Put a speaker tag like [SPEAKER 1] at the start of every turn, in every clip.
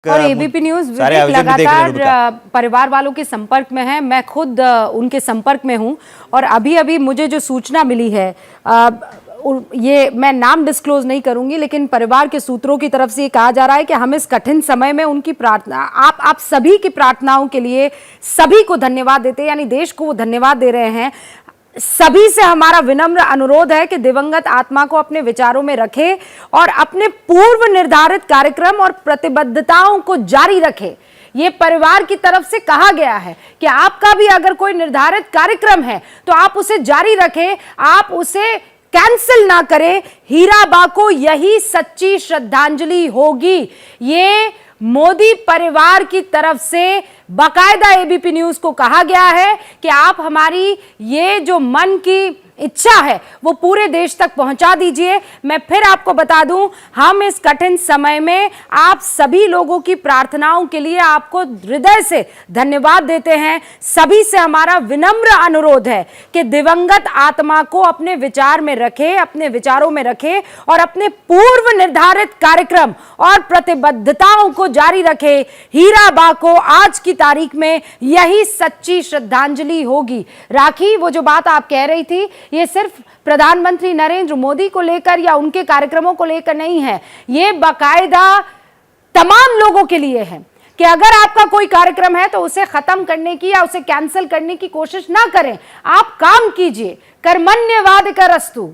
[SPEAKER 1] और ABP news लगातार परिवार वालों के संपर्क में है। मैं खुद उनके संपर्क में हूं और अभी अभी मुझे जो सूचना मिली है, ये मैं नाम डिस्क्लोज नहीं करूंगी, लेकिन परिवार के सूत्रों की तरफ से ये कहा जा रहा है कि हम इस कठिन समय में उनकी प्रार्थना, आप सभी की प्रार्थनाओं के लिए सभी को धन्यवाद देते हैं, यानी देश को वो धन्यवाद दे रहे हैं। सभी से हमारा विनम्र अनुरोध है कि दिवंगत आत्मा को अपने विचारों में रखे और अपने पूर्व निर्धारित कार्यक्रम और प्रतिबद्धताओं को जारी रखे। ये परिवार की तरफ से कहा गया है कि आपका भी अगर कोई निर्धारित कार्यक्रम है तो आप उसे जारी रखें, आप उसे कैंसिल ना करें। हीराबा को यही सच्ची श्रद्धांजलि होगी। ये मोदी परिवार की तरफ से बाकायदा एबीपी न्यूज को कहा गया है कि आप हमारी ये जो मन की इच्छा है वो पूरे देश तक पहुंचा दीजिए। मैं फिर आपको बता दूं, हम इस कठिन समय में आप सभी लोगों की प्रार्थनाओं के लिए आपको हृदय से धन्यवाद देते हैं। सभी से हमारा विनम्र अनुरोध है कि दिवंगत आत्मा को अपने विचार में रखें, अपने विचारों में रखें और अपने पूर्व निर्धारित कार्यक्रम और प्रतिबद्धताओं को जारी रखें। हीराबा को आज की तारीख में यही सच्ची श्रद्धांजलि होगी। राखी, वो जो बात आप कह रही थी, ये सिर्फ प्रधानमंत्री नरेंद्र मोदी को लेकर या उनके कार्यक्रमों को लेकर नहीं है, ये बाकायदा तमाम लोगों के लिए है कि अगर आपका कोई कार्यक्रम है तो उसे खत्म करने की या उसे कैंसिल करने की कोशिश ना करें, आप काम कीजिए। कर्मण्यवाधिकारस्तु,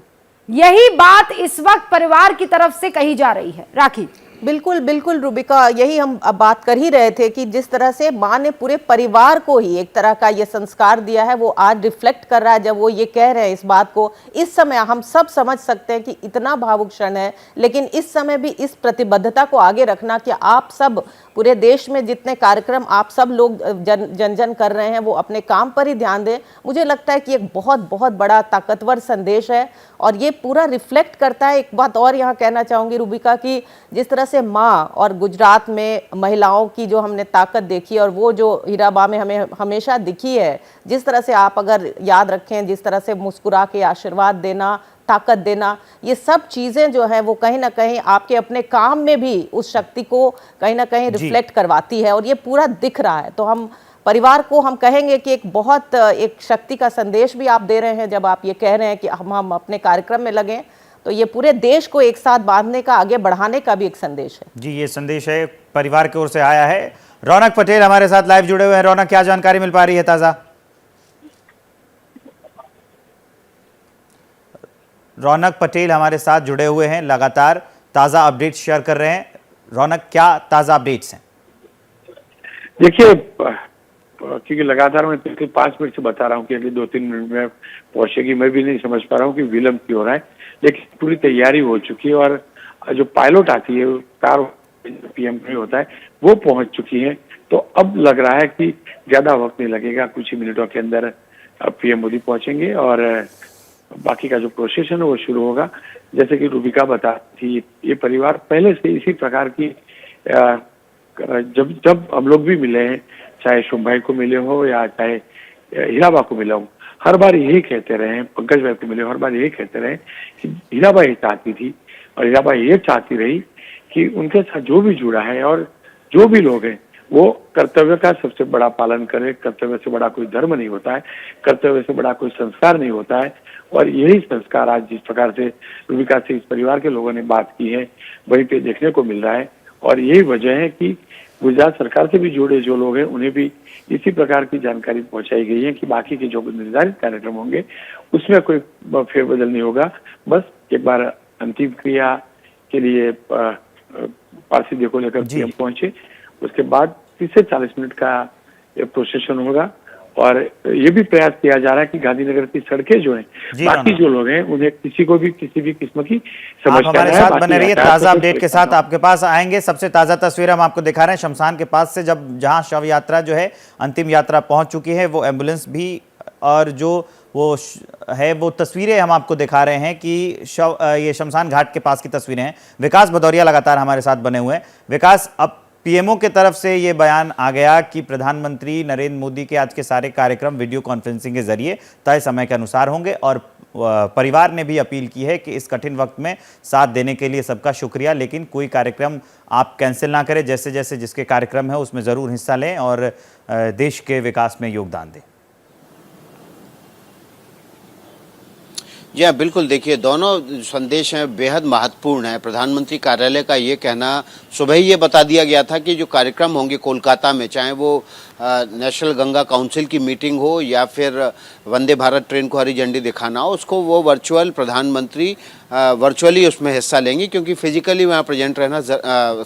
[SPEAKER 1] यही बात इस वक्त परिवार की तरफ से कही जा रही है। राखी,
[SPEAKER 2] बिल्कुल बिल्कुल रूबिका, यही हम अब बात कर ही रहे थे कि जिस तरह से माँ ने पूरे परिवार को ही एक तरह का ये संस्कार दिया है, वो आज रिफ्लेक्ट कर रहा है जब वो ये कह रहे हैं इस बात को। इस समय हम सब समझ सकते हैं कि इतना भावुक क्षण है, लेकिन इस समय भी इस प्रतिबद्धता को आगे रखना कि आप सब पूरे देश में जितने कार्यक्रम आप सब लोग जन जन कर रहे हैं वो अपने काम पर ही ध्यान दें। मुझे लगता है कि एक बहुत बहुत बड़ा ताकतवर संदेश है और ये पूरा रिफ्लेक्ट करता है। एक बात और यहाँ कहना चाहूँगी रूबिका की, जिस तरह से माँ और गुजरात में महिलाओं की जो हमने ताकत देखी और वो जो हीराबा में हमें हमेशा दिखी है, जिस तरह से आप अगर याद रखें, जिस तरह से मुस्कुरा के आशीर्वाद देना, ताकत देना, ये सब चीज़ें जो है वो कहीं ना कहीं आपके अपने काम में भी उस शक्ति को कहीं ना कहीं रिफ्लेक्ट करवाती है और ये पूरा दिख रहा है। तो हम परिवार को हम कहेंगे कि एक शक्ति का संदेश भी आप दे रहे हैं जब आप ये कह रहे हैं कि हम अपने कार्यक्रम में लगें, तो ये पूरे देश को एक साथ बांधने का, आगे बढ़ाने का भी एक संदेश है। जी,
[SPEAKER 3] ये संदेश है परिवार की ओर से आया है। रौनक पटेल हमारे साथ लाइव जुड़े हुए हैं। रौनक, क्या जानकारी मिल पा रही है ताज़ा? रौनक पटेल हमारे साथ जुड़े हुए हैं, लगातार ताज़ा अपडेट शेयर कर रहे हैं। रौनक, क्या ताज़ा अपडेट्स हैं?
[SPEAKER 4] देखिए, क्योंकि लगातार मैं पिछले 5 मिनट से बता रहा हूँ कि अगले 2-3 मिनट में पहुंचेगी, मैं भी नहीं समझ पा रहा हूँ कि विलंब क्यों हो रहा है, लेकिन पूरी तैयारी हो चुकी है और जो पायलट आती है, कार पीएम में होता है, वो पहुंच चुकी है। तो अब लग रहा है कि ज्यादा वक्त नहीं लगेगा, कुछ ही मिनटों के अंदर पीएम मोदी पहुंचेंगे और बाकी का जो प्रोसेशन है वो शुरू होगा। जैसे कि रूबिका बता थी, ये परिवार पहले से इसी प्रकार की जब हम लोग भी मिले हैं, चाहे शुभ भाई को मिले हो या चाहे हीराबा को मिला हूँ, हर बार यही कहते रहे, पंकज भाई को मिले हर बार यही कहते रहे कि हीराबा ये चाहती थी और हीराबा ये चाहती रही कि उनके साथ जो भी जुड़ा है और जो भी लोग हैं वो कर्तव्य का सबसे बड़ा पालन करे। कर्तव्य से बड़ा कोई धर्म नहीं होता है, कर्तव्य से बड़ा कोई संस्कार नहीं होता है। और यही संस्कार आज जिस प्रकार से रूबिका से इस परिवार के लोगों ने बात की है, वहीं पे देखने को मिल रहा है। और यही वजह है कि गुजरात सरकार से भी जुड़े जो लोग हैं उन्हें भी इसी प्रकार की जानकारी पहुंचाई गई है कि बाकी के जो निर्धारित कार्यक्रम होंगे उसमें कोई फेरबदल नहीं होगा। बस एक बार अंतिम क्रिया के लिए पार्थिव को लेकर पीएम पहुंचे, उसके बाद 30 से 40 मिनट का प्रोसेशन होगा। और ये भी प्रयास किया जा रहा है कि गांधीनगर की सड़कें जो हैं, बाकी जो लोग हैं उन्हें किसी को भी किसी भी किस्म की समस्या
[SPEAKER 3] हमारे साथ बने रहिए। ताजा अपडेट के साथ आपके पास आएंगे। सबसे ताजा तस्वीर हम आपको दिखा रहे हैं शमशान के पास से, जहां शव यात्रा जो है, अंतिम यात्रा पहुंच चुकी है, वो एम्बुलेंस भी और जो वो है वो तस्वीरें हम आपको दिखा रहे हैं कि ये शमशान घाट के पास की तस्वीरें हैं। विकास भदौरिया लगातार हमारे साथ बने हुए हैं। विकास, अब पीएमओ के तरफ से ये बयान आ गया कि प्रधानमंत्री नरेंद्र मोदी के आज के सारे कार्यक्रम वीडियो कॉन्फ्रेंसिंग के जरिए तय समय के अनुसार होंगे और परिवार ने भी अपील की है कि इस कठिन वक्त में साथ देने के लिए सबका शुक्रिया, लेकिन कोई कार्यक्रम आप कैंसिल ना करें। जैसे जैसे जिसके कार्यक्रम है उसमें ज़रूर हिस्सा लें और देश के विकास में योगदान दें।
[SPEAKER 5] जी हाँ, बिल्कुल। देखिए, दोनों संदेश हैं बेहद महत्वपूर्ण है। प्रधानमंत्री कार्यालय का ये कहना, सुबह ही ये बता दिया गया था कि जो कार्यक्रम होंगे कोलकाता में, चाहे वो नेशनल गंगा काउंसिल की मीटिंग हो या फिर वंदे भारत ट्रेन को हरी झंडी दिखाना हो, उसको वो वर्चुअल प्रधानमंत्री वर्चुअली उसमें हिस्सा लेंगे, क्योंकि फिजिकली वहाँ प्रेजेंट रहना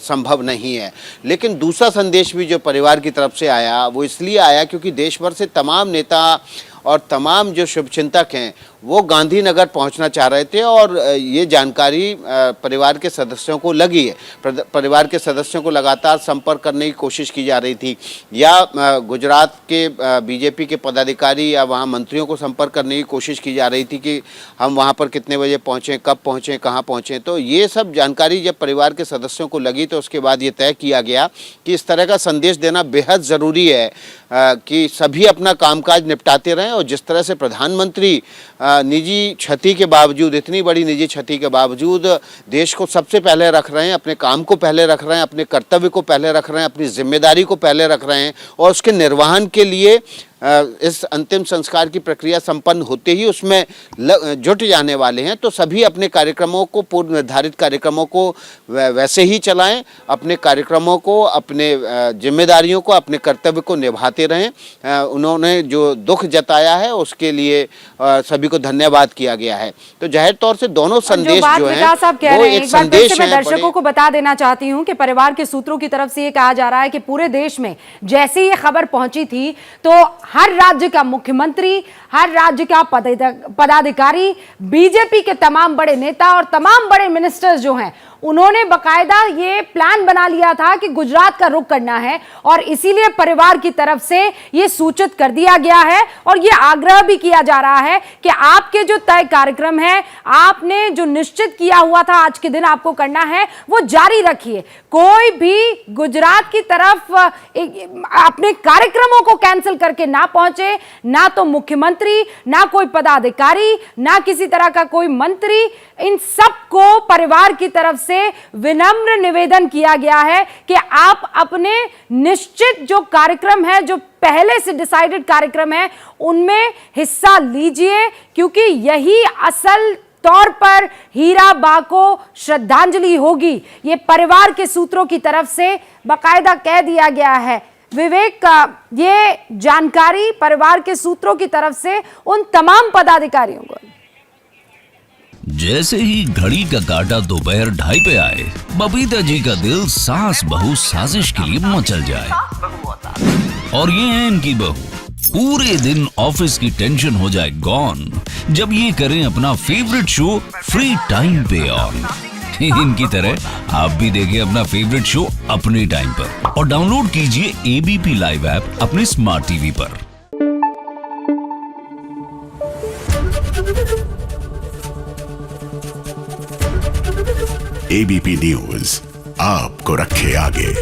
[SPEAKER 5] संभव नहीं है। लेकिन दूसरा संदेश भी जो परिवार की तरफ से आया, वो इसलिए आया क्योंकि देश भर से तमाम नेता और तमाम जो शुभचिंतक हैं वो गांधीनगर पहुंचना चाह रहे थे, और ये जानकारी परिवार के सदस्यों को लगी है। परिवार के सदस्यों को लगातार संपर्क करने की कोशिश की जा रही थी, या गुजरात के बीजेपी के पदाधिकारी या वहाँ मंत्रियों को संपर्क करने की कोशिश की जा रही थी कि हम वहाँ पर कितने बजे पहुँचें, कब पहुँचें, कहाँ पहुँचें। तो ये सब जानकारी जब परिवार के सदस्यों को लगी तो उसके बाद ये तय किया गया कि इस तरह का संदेश देना बेहद ज़रूरी है कि सभी अपना कामकाज निपटाते रहें। और जिस तरह से प्रधानमंत्री निजी क्षति के बावजूद, इतनी बड़ी निजी क्षति के बावजूद देश को सबसे पहले रख रहे हैं, अपने काम को पहले रख रहे हैं, अपने कर्तव्य को पहले रख रहे हैं, अपनी जिम्मेदारी को पहले रख रहे हैं, और उसके निर्वहन के लिए इस अंतिम संस्कार की प्रक्रिया संपन्न होते ही उसमें जुट जाने वाले हैं। तो सभी अपने कार्यक्रमों को, पूर्व निर्धारित कार्यक्रमों को वैसे ही चलाएं, अपने कार्यक्रमों को, अपने जिम्मेदारियों को, अपने कर्तव्य को निभाते रहें। उन्होंने जो दुख जताया है उसके लिए सभी को धन्यवाद किया गया है। तो जाहिर तौर से दोनों संदेश जो है वो एक संदेश है।
[SPEAKER 1] मैं दर्शकों को बता देना चाहती हूं कि परिवार के सूत्रों की तरफ से ये कहा जा रहा है कि पूरे देश में जैसे ये खबर पहुंची थी तो हर राज्य का मुख्यमंत्री, हर राज्य का पदाधिकारी, बीजेपी के तमाम बड़े नेता और तमाम बड़े मिनिस्टर्स जो हैं, उन्होंने बकायदा ये प्लान बना लिया था कि गुजरात का रुख करना है, और इसीलिए परिवार की तरफ से ये सूचित कर दिया गया है और ये आग्रह भी किया जा रहा है कि आपके जो तय कार्यक्रम है, आपने जो निश्चित किया हुआ था आज के दिन आपको करना है, वो जारी रखिए। कोई भी गुजरात की तरफ अपने कार्यक्रमों को कैंसिल करके ना पहुंचे, ना तो मुख्यमंत्री, ना कोई पदाधिकारी, ना किसी तरह का कोई मंत्री। इन सबको परिवार की तरफ से विनम्र निवेदन किया गया है कि आप अपने निश्चित जो कार्यक्रम है, जो पहले से डिसाइडेड कार्यक्रम है, उनमें हिस्सा लीजिए, क्योंकि यही असल तौर पर हीरा बा को श्रद्धांजलि होगी। ये परिवार के सूत्रों की तरफ से बाकायदा कह दिया गया है। विवेक, ये जानकारी परिवार के सूत्रों की तरफ से उन तमाम पदाधिकारियों को।
[SPEAKER 6] जैसे ही घड़ी का काटा दोपहर 2:30 पे आए, बबीता जी का दिल सास बहू साजिश के लिए मचल जाए। और ये है इनकी बहू, पूरे दिन ऑफिस की टेंशन हो जाए गॉन जब ये करें अपना फेवरेट शो फ्री टाइम पे ऑन। इनकी तरह आप भी देखिए अपना फेवरेट शो अपने टाइम पर और डाउनलोड कीजिए एबीपी लाइव ऐप अपने स्मार्ट टीवी पर।
[SPEAKER 7] एबीपी न्यूज आपको रखे आगे।